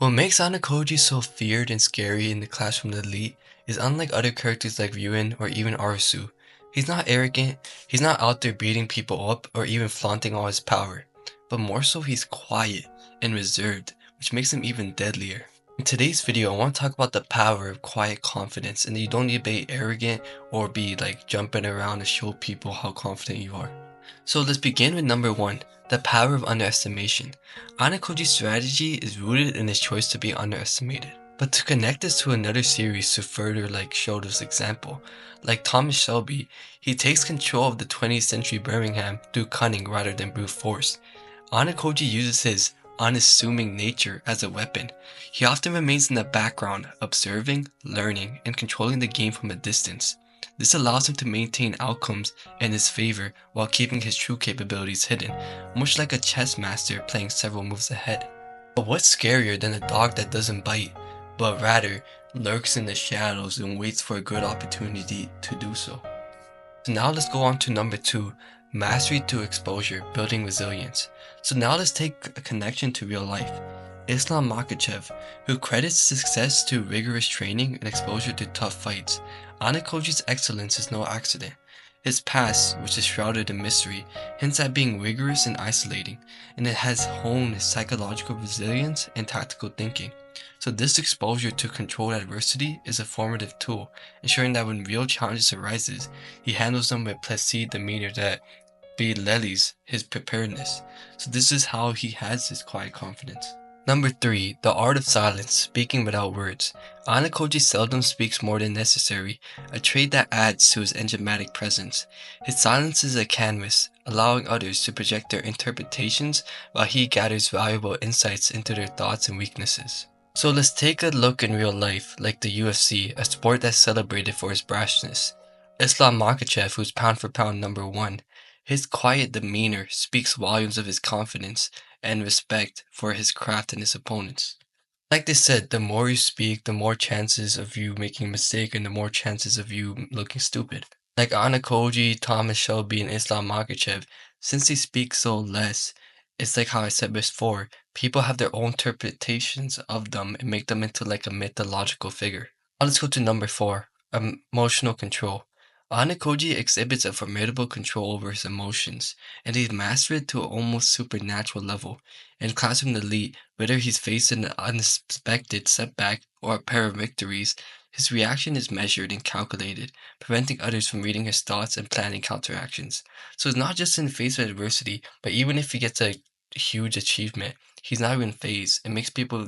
What makes Ayanokoji so feared and scary in the classroom elite is unlike other characters like Ryuen or even Arasu. He's not arrogant, he's not out there beating people up or even flaunting all his power, but more so he's quiet and reserved, which makes him even deadlier. In today's video, I want to talk about the power of quiet confidence and that you don't need to be arrogant or be like jumping around to show people how confident you are. So let's begin with number 1, the power of underestimation. Ayanokoji's strategy is rooted in his choice to be underestimated. But to connect this to another series to further show this example, like Thomas Shelby, he takes control of the 20th century Birmingham through cunning rather than brute force. Ayanokoji uses his unassuming nature as a weapon. He often remains in the background, observing, learning, and controlling the game from a distance. This allows him to maintain outcomes in his favor while keeping his true capabilities hidden, much like a chess master playing several moves ahead. But what's scarier than a dog that doesn't bite, but rather lurks in the shadows and waits for a good opportunity to do so? So now let's go on to number 2, mastery through exposure, building resilience. So now let's take a connection to real life. Islam Makhachev, who credits success to rigorous training and exposure to tough fights. Ayanokoji's excellence is no accident. His past, which is shrouded in mystery, hints at being rigorous and isolating, and it has honed his psychological resilience and tactical thinking. So this exposure to controlled adversity is a formative tool, ensuring that when real challenges arises, he handles them with placid demeanor that belies his preparedness. So this is how he has his quiet confidence. Number 3, the art of silence, speaking without words. Ayanokoji seldom speaks more than necessary, a trait that adds to his enigmatic presence. His silence is a canvas, allowing others to project their interpretations while he gathers valuable insights into their thoughts and weaknesses. So let's take a look in real life, like the UFC, a sport that's celebrated for its brashness. Islam Makhachev, who's pound for pound number 1, his quiet demeanor speaks volumes of his confidence and respect for his craft and his opponents. Like they said, the more you speak, the more chances of you making a mistake and the more chances of you looking stupid. Like Ayanokoji, Thomas Shelby, and Islam Makhachev, since they speak so less, it's like how I said before, people have their own interpretations of them and make them into like a mythological figure. Now let's go to number 4, emotional control. Ayanokoji exhibits a formidable control over his emotions, and he's mastered it to an almost supernatural level. In Classroom Elite, whether he's facing an unexpected setback or a pair of victories, his reaction is measured and calculated, preventing others from reading his thoughts and planning counteractions. So it's not just in face of adversity, but even if he gets a huge achievement, he's not even phased. It makes people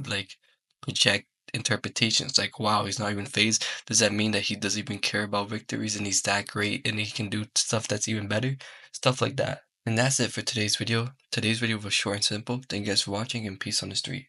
project interpretations like, wow, he's not even phased. Does that mean that he doesn't even care about victories and he's that great and he can do stuff that's even better? Stuff like that. And that's it for today's video. Today's video was short and simple. Thank you guys for watching and peace on the street.